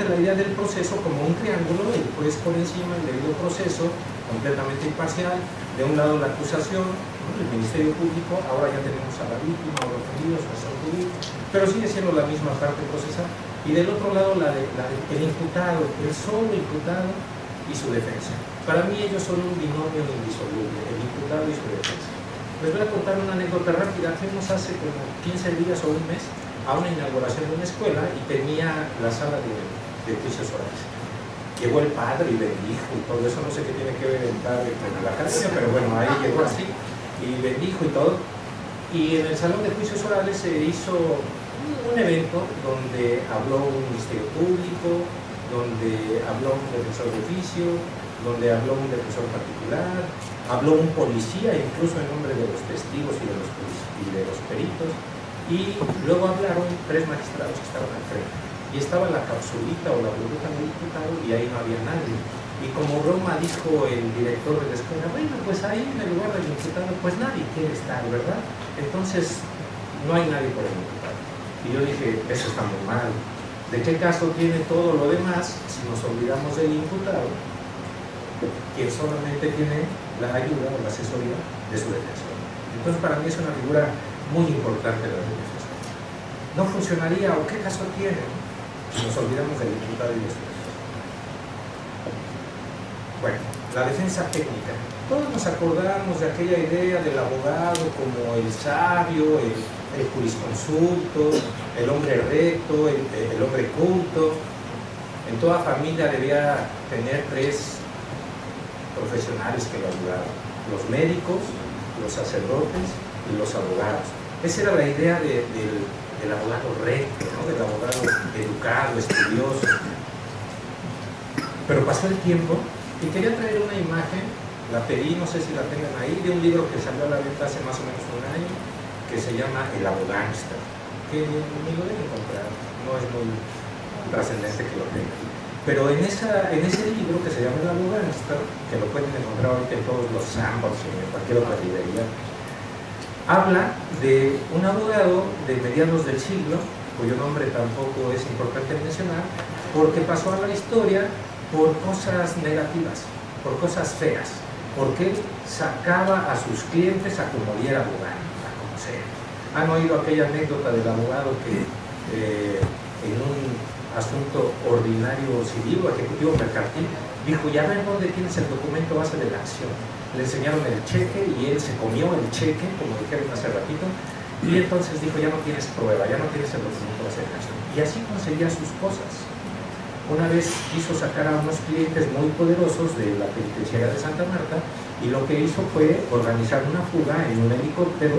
la idea del proceso como un triángulo, el juez por encima, el debido proceso, completamente imparcial, de un lado la acusación, ¿no?, el Ministerio Público, ahora ya tenemos a la víctima, a los ofendidos, a San Judí, pero sigue siendo la misma parte procesal, y del otro lado el imputado, el solo imputado y su defensa. Para mí ellos son un binomio indisoluble, el imputado y su defensa. Les voy a contar una anécdota rápida. Fuimos hace como 15 días o un mes a una inauguración de una escuela y tenía la sala de juicios orales. Llegó el padre y bendijo y todo eso, no sé qué tiene que ver el padre con la academia, pero bueno, ahí llegó así y bendijo y todo. Y en el salón de juicios orales se hizo un evento donde habló un ministerio público, donde habló un defensor de oficio, donde habló un defensor particular, habló un policía, incluso en nombre de los testigos y de los peritos, y luego hablaron 3 magistrados que estaban al frente. Y estaba la capsulita o la burbuja del diputado y ahí no había nadie. Y como broma dijo el director de la escuela, bueno, pues ahí en el lugar del imputado, pues nadie quiere estar, ¿verdad? Entonces, no hay nadie por el imputado. Y yo dije, eso está muy mal. ¿De qué caso tiene todo lo demás si nos olvidamos del imputado, quien solamente tiene la ayuda o la asesoría de su defensor? Entonces, para mí es una figura muy importante la del defensor. No funcionaría, o qué caso tiene, si nos olvidamos del imputado y de su defensor. Bueno, la defensa técnica. Todos nos acordamos de aquella idea del abogado como el sabio, el jurisconsulto, el hombre recto, el hombre culto. En toda familia debía tener 3 profesionales que lo ayudaran: los médicos, los sacerdotes y los abogados. Esa era la idea del abogado recto, ¿no?, del abogado educado, estudioso. Pero pasó el tiempo y quería traer una imagen, la pedí, no sé si la tengan ahí, de un libro que salió a la venta hace más o menos un año, que se llama El Abogánster, que ni lo deben comprar, no es muy trascendente que lo tengan. Pero en ese libro que se llama El Abogánster, que lo pueden encontrar ahorita en todos los Sandbox y en cualquier otra librería, habla de un abogado de mediados del siglo, cuyo nombre tampoco es importante mencionar, porque pasó a la historia por cosas negativas, por cosas feas, porque él sacaba a sus clientes a como diera lugar, a como sea. ¿Han oído aquella anécdota del abogado que en un asunto ordinario civil o ejecutivo mercantil dijo, ya ven dónde tienes el documento base de la acción? Le enseñaron el cheque y él se comió el cheque, como dijeron hace ratito, y entonces dijo, ya no tienes prueba, ya no tienes el documento base de la acción. Y así conseguía sus cosas. Una vez quiso sacar a unos clientes muy poderosos de la penitenciaria de Santa Marta y lo que hizo fue organizar una fuga en un helicóptero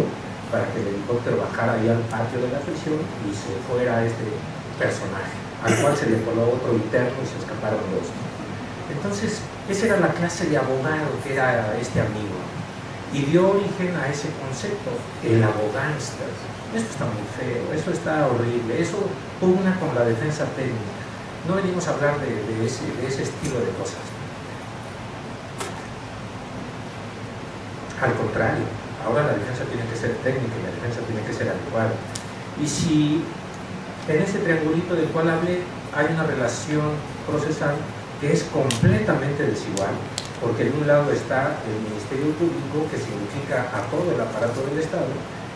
para que el helicóptero bajara ahí al patio de la prisión y se fuera este personaje, al cual se le coló otro interno y se escaparon 2. Entonces, esa era la clase de abogado que era este amigo y dio origen a ese concepto, el abogánster. Esto está muy feo, eso está horrible, eso pugna con la defensa técnica. No venimos a hablar de ese estilo de cosas. Al contrario, ahora la defensa tiene que ser técnica y la defensa tiene que ser adecuada. Y si en ese triangulito del cual hablé hay una relación procesal que es completamente desigual, porque de un lado está el Ministerio Público, que significa a todo el aparato del Estado,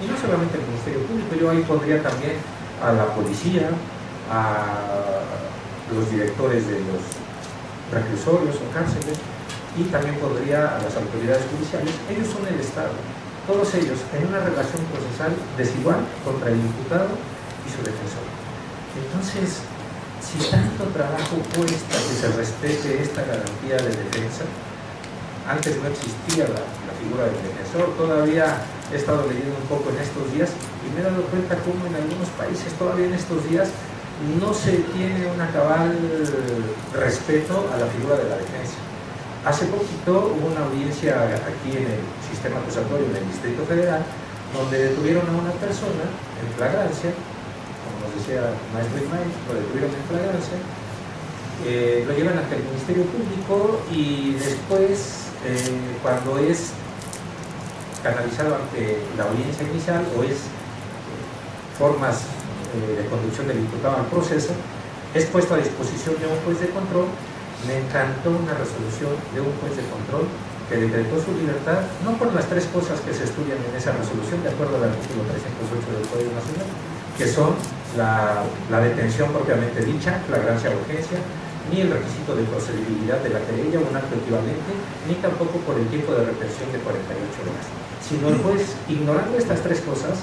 y no solamente el Ministerio Público, yo ahí pondría también a la policía, a los directores de los reclusorios o cárceles, y también pondría a las autoridades judiciales. Ellos son el Estado, todos ellos en una relación procesal desigual contra el imputado y su defensor. Entonces, si tanto trabajo cuesta que se respete esta garantía de defensa, antes no existía la figura del defensor. Todavía he estado leyendo un poco en estos días y me he dado cuenta cómo en algunos países todavía en estos días no se tiene un cabal respeto a la figura de la defensa. Hace poquito hubo una audiencia aquí en el sistema acusatorio del Distrito Federal, donde detuvieron a una persona en flagrancia, como nos decía el maestro Ismael, lo detuvieron en flagrancia, lo llevan ante el Ministerio Público y después, cuando es canalizado ante la audiencia inicial o es formas de conducción del imputado al proceso, es puesto a disposición de un juez de control. Me encantó una resolución de un juez de control que decretó su libertad, no por las tres cosas que se estudian en esa resolución, de acuerdo al artículo 308 del Código Nacional, que son la detención propiamente dicha, flagrancia o urgencia, ni el requisito de procedibilidad de la querella o un acto equivalente, ni tampoco por el tiempo de retención de 48 horas. Sino el juez, ignorando estas tres cosas,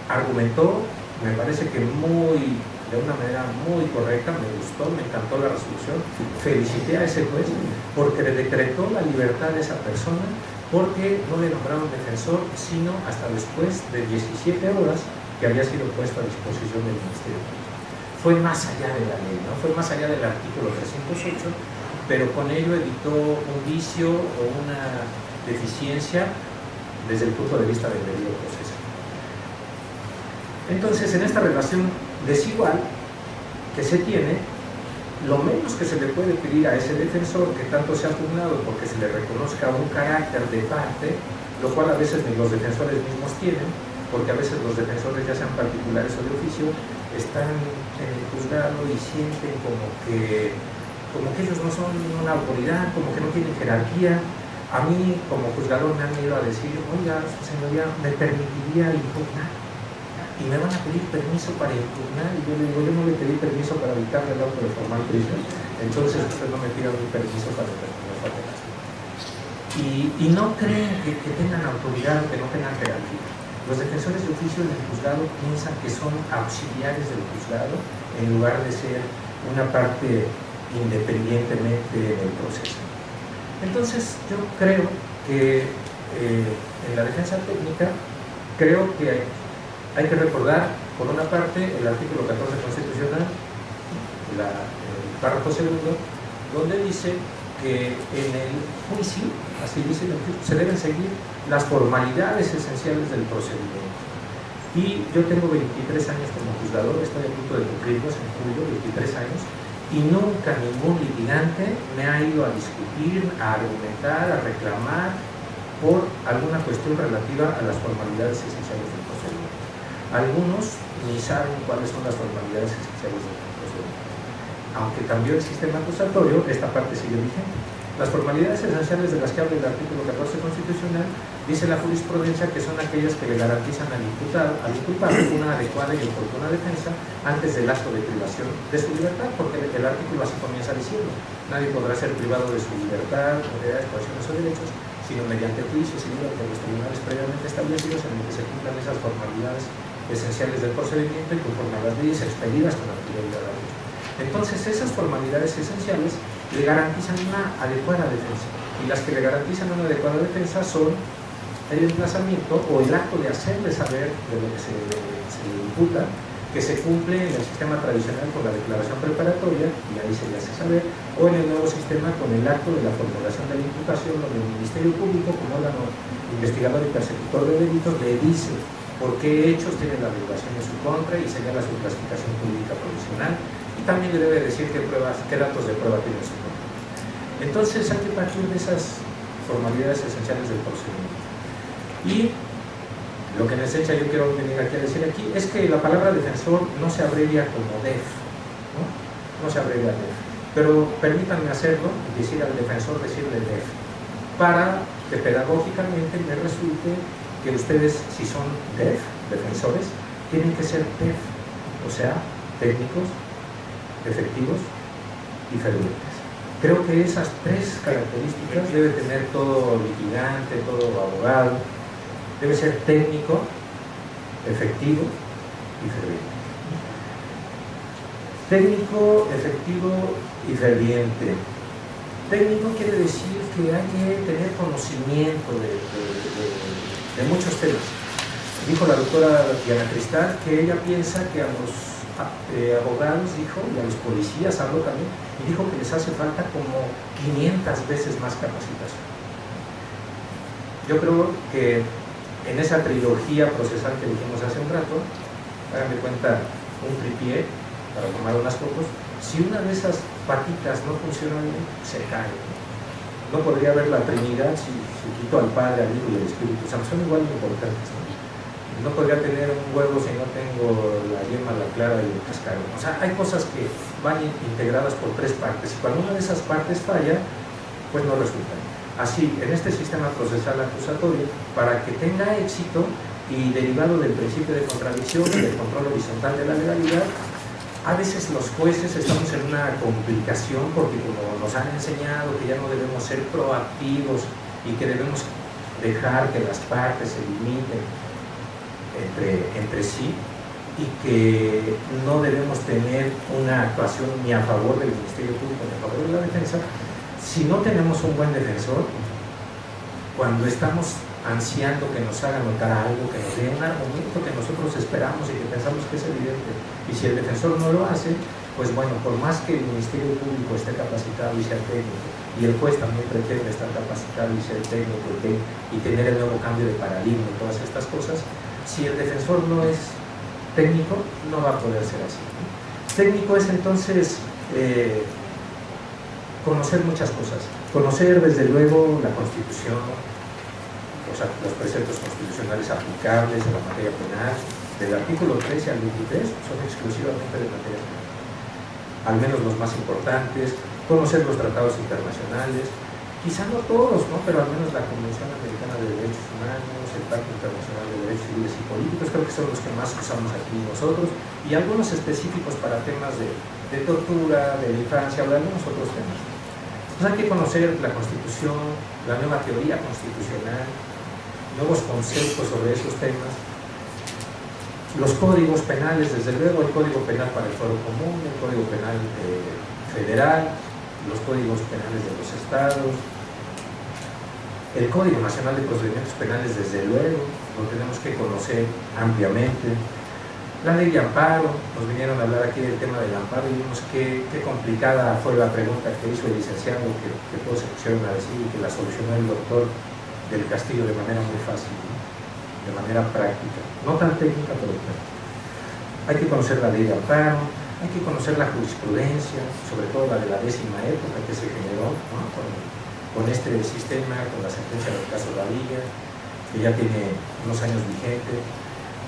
argumentó, me parece que de una manera muy correcta, me gustó, me encantó la resolución, felicité a ese juez porque le decretó la libertad de esa persona, porque no le nombraron defensor sino hasta después de 17 horas que había sido puesto a disposición del Ministerio Público. Fue más allá de la ley, ¿no? Fue más allá del artículo 308, pero con ello evitó un vicio o una deficiencia desde el punto de vista del debido proceso. Entonces, en esta relación desigual que se tiene, lo menos que se le puede pedir a ese defensor que tanto se ha pugnado porque se le reconozca un carácter de parte, lo cual a veces ni los defensores mismos tienen, porque a veces los defensores, ya sean particulares o de oficio, están en el juzgado y sienten como que ellos no son una autoridad, como que no tienen jerarquía. A mí, como juzgador, me han ido a decir: oiga, su señoría, ¿me permitiría impugnar? Y me van a pedir permiso para impugnar, y yo le digo: yo no le pedí permiso para evitarle el auto de formal prisión, entonces usted no me pida un permiso para determinar. Y no creen que tengan autoridad, que no tengan jerarquía. Los defensores de oficio en el juzgado piensan que son auxiliares del juzgado en lugar de ser una parte independientemente del proceso. Entonces yo creo que en la defensa técnica, creo que hay que recordar, por una parte, el artículo 14 constitucional, el párrafo segundo, donde dice que en el juicio, así dice, se deben seguir las formalidades esenciales del procedimiento. Y yo tengo 23 años como juzgador, estoy a punto de cumplirlos en julio, 23 años, y nunca ningún litigante me ha ido a discutir, a argumentar, a reclamar por alguna cuestión relativa a las formalidades esenciales del procedimiento. Algunos ni saben cuáles son las formalidades esenciales del procedimiento. Aunque cambió el sistema acusatorio, esta parte sigue vigente. Las formalidades esenciales de las que habla el artículo 14 constitucional, dice la jurisprudencia que son aquellas que le garantizan al inculpado una adecuada y oportuna defensa antes del acto de privación de su libertad, porque el artículo así comienza diciendo: nadie podrá ser privado de su libertad, propiedades, posiciones o derechos, sino mediante juicio civil ante los tribunales previamente establecidos en el que se cumplan esas formalidades esenciales del procedimiento y conforme a las leyes expedidas con anterioridad a la ley. Entonces, esas formalidades esenciales le garantizan una adecuada defensa, y las que le garantizan una adecuada defensa son el emplazamiento o el acto de hacerle saber de lo que se le imputa, que se cumple en el sistema tradicional con la declaración preparatoria, y ahí se le hace saber, o en el nuevo sistema con el acto de la formulación de la imputación, donde el Ministerio Público, como órgano investigador y persecutor de delitos, le dice por qué hechos tiene la violación en su contra y señala su clasificación jurídica provisional, y también le debe decir qué datos de prueba tiene en su contra. Entonces hay que partir de esas formalidades esenciales del procedimiento. Y lo que en esencia yo quiero venir aquí a decir aquí es que la palabra defensor no se abrevia como DEF, no se abrevia DEF, pero permítanme hacerlo y decir al defensor decirle DEF, para que pedagógicamente me resulte que ustedes, si son DEF, defensores, tienen que ser DEF, o sea, técnicos, efectivos y fervientes. Creo que esas tres características debe tener todo litigante, todo abogado. Debe ser técnico, efectivo y ferviente. Técnico, efectivo y ferviente. Técnico quiere decir que hay que tener conocimiento de muchos temas. Dijo la doctora Diana Cristal que ella piensa que a los abogados, dijo, y a los policías habló también, y dijo que les hace falta como 500 veces más capacitación. Yo creo que en esa trilogía procesal que dijimos hace un rato, háganme cuenta, un tripié, para tomar unas fotos, si una de esas patitas no funciona bien, se cae. No podría haber la Trinidad si quito al Padre, al Hijo y al Espíritu Santo, son igual de importantes, ¿no? No podría tener un huevo si no tengo la yema, la clara y el cascarón. O sea, hay cosas que van integradas por tres partes, y cuando una de esas partes falla, pues no resulta. Así, en este sistema procesal acusatorio, para que tenga éxito y derivado del principio de contradicción y del control horizontal de la legalidad, a veces los jueces estamos en una complicación porque como nos han enseñado que ya no debemos ser proactivos y que debemos dejar que las partes se limiten entre sí y que no debemos tener una actuación ni a favor del Ministerio Público ni a favor de la defensa. Si no tenemos un buen defensor, cuando estamos ansiando que nos haga notar algo, que nos dé un argumento que nosotros esperamos y que pensamos que es evidente, y si el defensor no lo hace, pues bueno, por más que el Ministerio Público esté capacitado y sea técnico, y el juez también pretende estar capacitado y ser técnico y tener el nuevo cambio de paradigma y todas estas cosas, si el defensor no es técnico, no va a poder ser así, ¿no? Técnico es entonces conocer muchas cosas, conocer desde luego la Constitución, o sea, los preceptos constitucionales aplicables en la materia penal, del artículo 13 al 23 son exclusivamente de materia penal, al menos los más importantes, conocer los tratados internacionales, quizá no todos, ¿no? Pero al menos la Convención Americana de Derechos Humanos, el Pacto Internacional de Derechos Civiles y Políticos, creo que son los que más usamos aquí nosotros, y algunos específicos para temas de tortura, de la infancia, o de algunos otros temas. Pues hay que conocer la Constitución, la nueva teoría constitucional, nuevos conceptos sobre esos temas, los códigos penales, desde luego el Código Penal para el Fuero Común, el Código Penal Federal, los códigos penales de los estados, el Código Nacional de Procedimientos Penales, desde luego, lo tenemos que conocer ampliamente. La ley de amparo, nos vinieron a hablar aquí del tema del amparo y vimos qué complicada fue la pregunta que hizo el licenciado, que todos se pusieron a decir y que la solucionó el doctor del Castillo de manera muy fácil, ¿no? De manera práctica, no tan técnica, pero práctica. Hay que conocer la ley de amparo, hay que conocer la jurisprudencia, sobre todo la de la 10ª época que se generó, ¿no? con este sistema, con la sentencia del caso Lavilla, que ya tiene unos años vigente.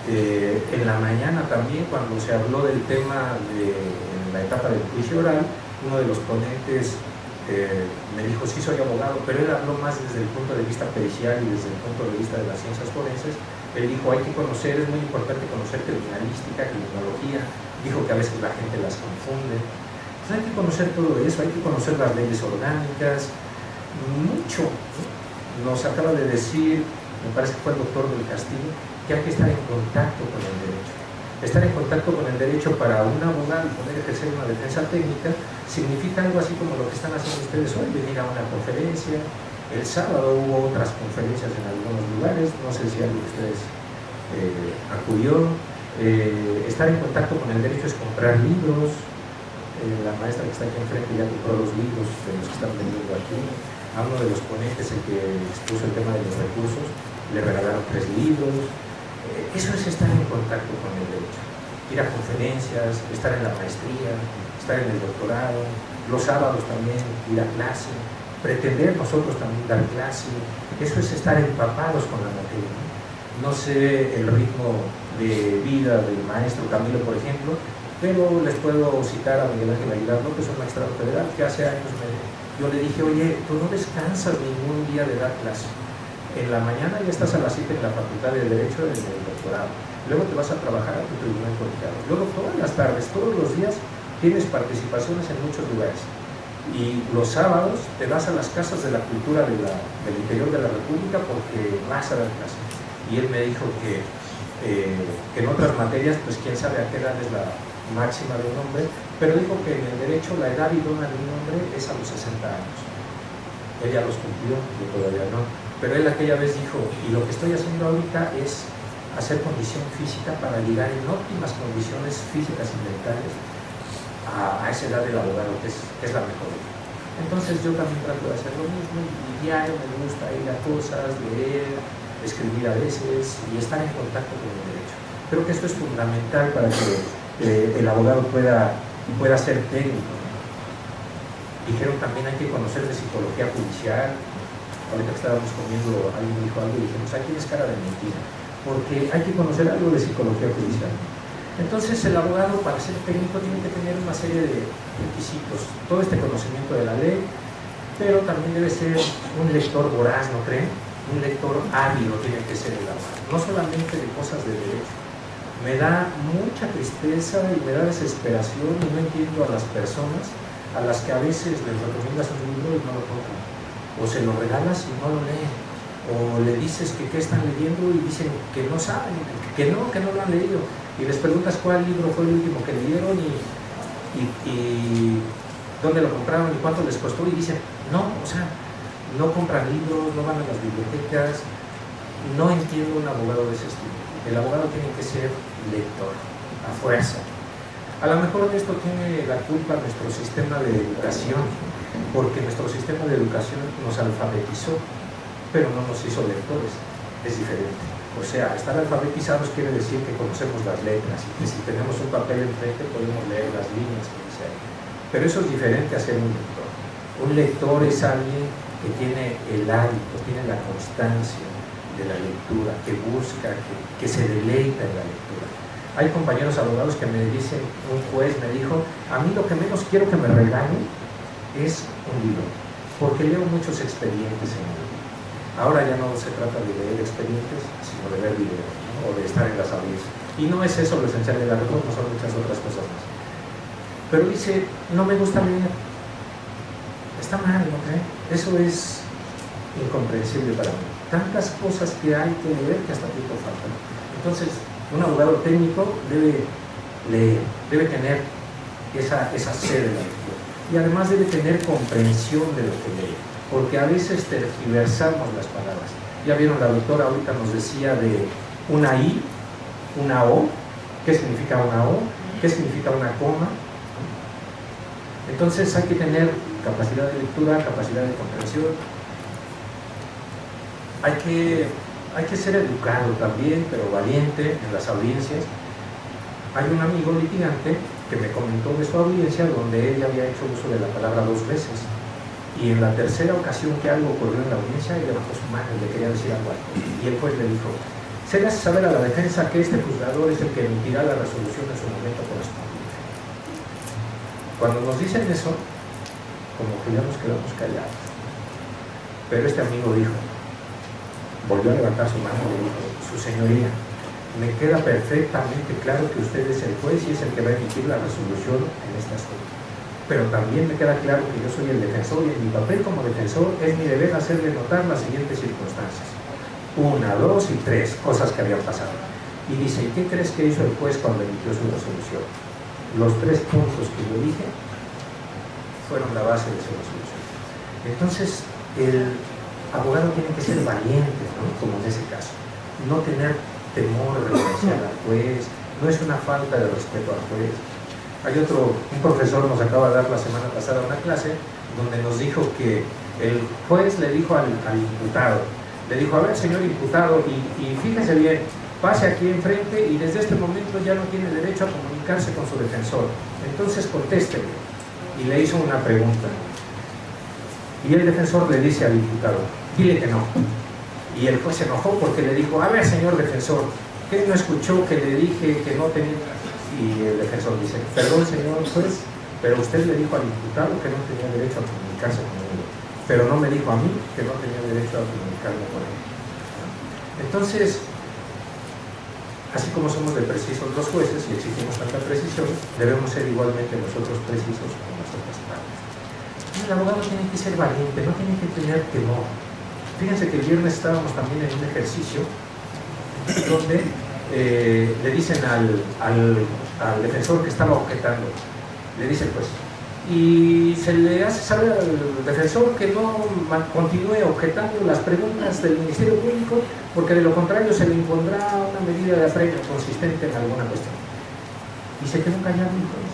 En la mañana también, cuando se habló del tema en la etapa del juicio oral, uno de los ponentes me dijo, sí soy abogado, pero él habló más desde el punto de vista pericial y desde el punto de vista de las ciencias forenses. Él dijo, hay que conocer, es muy importante conocer criminalística, criminología, dijo que a veces la gente las confunde. Entonces hay que conocer todo eso, hay que conocer las leyes orgánicas, mucho, ¿no? Nos acaba de decir, me parece que fue el doctor del Castillo, que hay que estar en contacto con el derecho. Estar en contacto con el derecho para un abogado y poder ejercer una defensa técnica significa algo así como lo que están haciendo ustedes hoy, venir a una conferencia. El sábado hubo otras conferencias en algunos lugares, no sé si alguien de ustedes acudió. Estar en contacto con el derecho es comprar libros. La maestra que está aquí enfrente ya compró los libros de los que están vendiendo aquí. A uno de los ponentes, el que expuso el tema de los recursos, le regalaron 3 libros. Eso es estar en contacto con el derecho. Ir a conferencias, estar en la maestría, estar en el doctorado, los sábados también ir a clase, pretender nosotros también dar clase. Eso es estar empapados con la materia. No sé el ritmo de vida del maestro Camilo, por ejemplo, pero les puedo citar a Miguel Ángel Aguilar López, un magistrado federal, que hace años yo le dije, oye, tú no descansas ningún día de dar clase. En la mañana ya estás a las 7 en la Facultad de Derecho en el doctorado. Luego te vas a trabajar a tu tribunal colegiado. Luego todas las tardes, todos los días, tienes participaciones en muchos lugares. Y los sábados te vas a las casas de la cultura del interior de la República porque vas a dar clase. Y él me dijo que en otras materias, pues quién sabe a qué edad es la máxima de un hombre, pero dijo que en el derecho la edad idónea de un hombre es a los 60 años. Él ya los cumplió, yo todavía no. Pero él aquella vez dijo, y lo que estoy haciendo ahorita es hacer condición física para llegar en óptimas condiciones físicas y mentales a esa edad del abogado, que es la mejor. Entonces yo también trato de hacer lo mismo, y diario me gusta ir a cosas, leer, escribir a veces y estar en contacto con el derecho. Creo que esto es fundamental para que el abogado pueda ser técnico. Dijeron también hay que conocer de psicología judicial. Ahorita que estábamos comiendo, alguien dijo algo y dijimos, aquí tienes cara de mentira. porque hay que conocer algo de psicología judicial. Entonces el abogado, para ser técnico, tiene que tener una serie de requisitos, todo este conocimiento de la ley, pero también debe ser un lector voraz, ¿no creen? Un lector ávido tiene que ser el abogado, no solamente de cosas de derecho. Me da mucha tristeza y me da desesperación y no entiendo a las personas a las que a veces les recomiendas un libro y no lo compran, o se lo regalas y no lo leen, o le dices que qué están leyendo y dicen que no saben, que no lo han leído, y les preguntas cuál libro fue el último que leyeron y dónde lo compraron y cuánto les costó, y dicen no, o sea, no compran libros, no van a las bibliotecas. No entiendo un abogado de ese estilo. El abogado tiene que ser lector, a fuerza. A lo mejor de esto tiene la culpa nuestro sistema de educación, porque nuestro sistema de educación nos alfabetizó, pero no nos hizo lectores. Es diferente. O sea, estar alfabetizados quiere decir que conocemos las letras y que si tenemos un papel enfrente podemos leer las líneas que dice ahí. Pero eso es diferente a ser un lector. Un lector es alguien que tiene el hábito, tiene la constancia de la lectura, que busca, que se deleita en la lectura. Hay compañeros abogados que me dicen, un juez me dijo, a mí lo que menos quiero que me regalen es un libro, porque leo muchos expedientes en el libro. Ahora ya no se trata de leer expedientes, sino de ver videos, ¿no? O de estar en las audiencias. Y no es eso lo esencial de la reforma, son muchas otras cosas más. Pero dice, no me gusta leer. Está mal, ¿no cree? Eso es incomprensible para mí. Tantas cosas que hay que leer que hasta tiempo falta. Entonces, un abogado técnico debe leer, debe tener esa sed de la lectura. Y además debe tener comprensión de lo que lee, porque a veces tergiversamos las palabras. Ya vieron, la doctora ahorita nos decía de una I, una O, qué significa una O, qué significa una coma. Entonces hay que tener capacidad de lectura, capacidad de comprensión. Hay que ser educado también, pero valiente en las audiencias. Hay un amigo litigante que me comentó de su audiencia donde él había hecho uso de la palabra 2 veces. Y en la tercera ocasión que algo ocurrió en la audiencia, él levantó su mano y le quería decir algo. Y el juez le dijo, se le hace saber a la defensa que este juzgador es el que emitirá la resolución en su momento correspondiente. Cuando nos dicen eso, como que ya nos quedamos callados. Pero este amigo dijo, volvió a levantar su mano y le dijo, su señoría, me queda perfectamente claro que usted es el juez y es el que va a emitir la resolución en este asunto. Pero también me queda claro que yo soy el defensor y en mi papel como defensor es mi deber hacerle notar las siguientes circunstancias. 1, 2 y 3, cosas que habían pasado. Y dice, ¿y qué crees que hizo el juez cuando emitió su resolución? Los 3 puntos que yo dije fueron la base de su resolución. Entonces, el abogado tiene que ser valiente, ¿no? Como en ese caso. No tener temor reverencial al juez, no es una falta de respeto al juez. Hay un profesor nos acaba de dar la semana pasada una clase donde nos dijo que el juez le dijo al imputado, le dijo, a ver señor imputado, y fíjese bien, pase aquí enfrente y desde este momento ya no tiene derecho a comunicarse con su defensor, entonces contéstele. Y le hizo una pregunta y el defensor le dice al imputado, dile que no. Y el juez se enojó porque le dijo, a ver señor defensor, ¿qué no escuchó que le dije que no tenía? Y el defensor dice, perdón señor juez, pero usted le dijo al imputado que no tenía derecho a comunicarse conmigo, pero no me dijo a mí que no tenía derecho a comunicarme con él. Entonces, así como somos de precisos los jueces y exigimos tanta precisión, debemos ser igualmente nosotros precisos con nuestras partes. El abogado tiene que ser valiente, no tiene que tener temor. Fíjense que el viernes estábamos también en un ejercicio donde le dicen al defensor que estaba objetando, le dicen pues, y se le hace saber al defensor que no continúe objetando las preguntas del Ministerio Público, porque de lo contrario se le impondrá una medida de apremio consistente en alguna cuestión. Y se quedó callado el juez.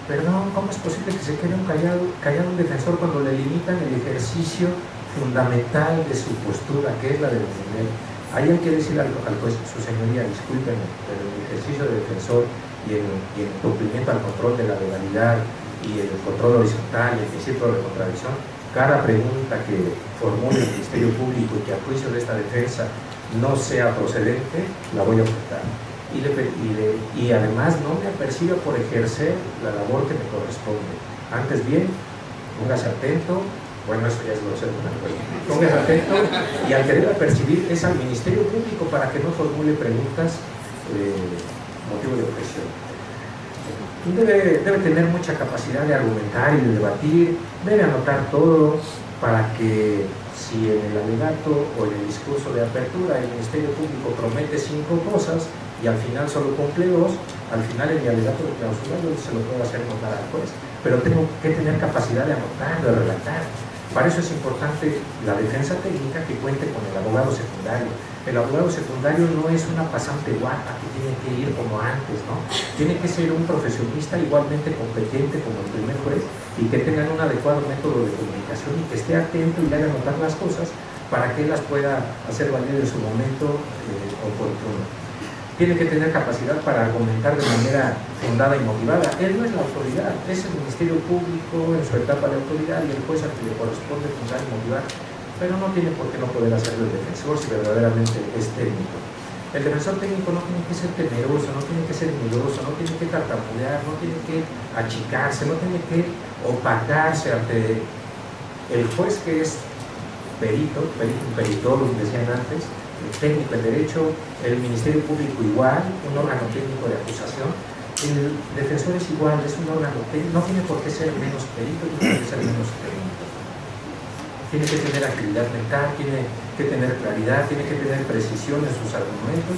Perdón, ¿cómo es posible que se quede callado un defensor cuando le limitan el ejercicio fundamental de su postura, que es la del nivel? Ahí hay que decirle al juez, su señoría, discúlpenme, pero en el ejercicio de defensor y en cumplimiento al control de la legalidad y el control horizontal y el principio de contradicción, cada pregunta que formule el Ministerio Público y que a juicio de esta defensa no sea procedente, la voy a objetar. Y además no me aperciba por ejercer la labor que me corresponde. Antes bien, póngase atento, bueno, eso ya es grosero, póngase atento, y al querer apercibir es al Ministerio Público para que no formule preguntas motivo de objeción. Debe tener mucha capacidad de argumentar y de debatir, debe anotar todo para que si en el alegato o en el discurso de apertura el Ministerio Público promete 5 cosas y al final solo cumple 2, al final en mi alegato de clausura yo se lo puedo hacer notar al juez, pero tengo que tener capacidad de anotar, de relatar. Para eso es importante la defensa técnica que cuente con el abogado secundario. El abogado secundario no es una pasante guapa que tiene que ir como antes, ¿no? Tiene que ser un profesionista igualmente competente como el primer juez y que tengan un adecuado método de comunicación y que esté atento y le haga notar las cosas para que él las pueda hacer valer en su momento oportuno. Tiene que tener capacidad para argumentar de manera fundada y motivada. Él no es la autoridad, es el Ministerio Público en su etapa de autoridad y el juez al que le corresponde fundar y motivar, pero no tiene por qué no poder hacerlo el defensor si verdaderamente es técnico. El defensor técnico no tiene que ser temeroso, no tiene que ser miedoso, no tiene que tartamudear, no tiene que achicarse, no tiene que opacarse ante el juez que es perito, peritólogo, decían antes, el técnico en derecho, el Ministerio Público igual, un órgano técnico de acusación. El defensor es igual, es un órgano técnico, no tiene por qué ser menos perito, no tiene que ser menos técnico. Tiene que tener agilidad mental, tiene que tener claridad, tiene que tener precisión en sus argumentos,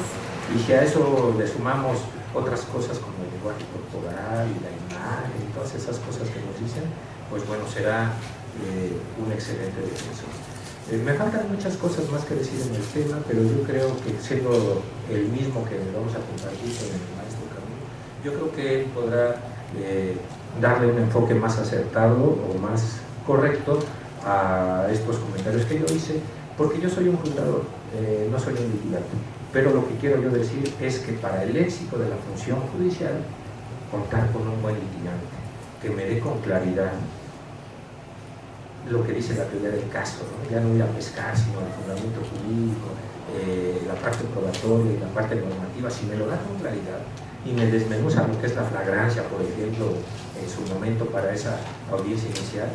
y si a eso le sumamos otras cosas como el lenguaje corporal y la imagen y todas esas cosas que nos dicen, pues bueno, será un excelente defensor. Me faltan muchas cosas más que decir en el tema, pero yo creo que siendo el mismo que vamos a compartir con el maestro Camilo, yo creo que él podrá darle un enfoque más acertado o más correcto a estos comentarios que yo hice, porque yo soy un juzgador, no soy un litigante, pero lo que quiero yo decir es que para el éxito de la función judicial, contar con un buen litigante, que me dé con claridad lo que dice la teoría del caso, ¿no? Ya no ir a pescar, sino el fundamento jurídico, la parte probatoria y la parte normativa. Si me lo da con claridad y me desmenuza lo que es la flagrancia, por ejemplo, en su momento para esa audiencia inicial,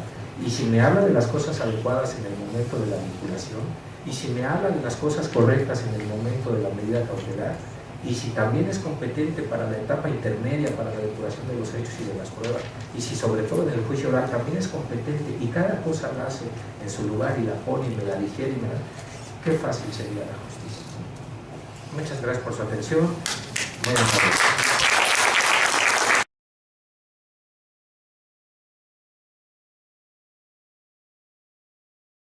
y si me habla de las cosas adecuadas en el momento de la vinculación, y si me habla de las cosas correctas en el momento de la medida cautelar, y si también es competente para la etapa intermedia, para la depuración de los hechos y de las pruebas, y si sobre todo en el juicio oral también es competente y cada cosa la hace en su lugar y la pone y me la digiere y me la... qué fácil sería la justicia. Muchas gracias por su atención. Buenas tardes.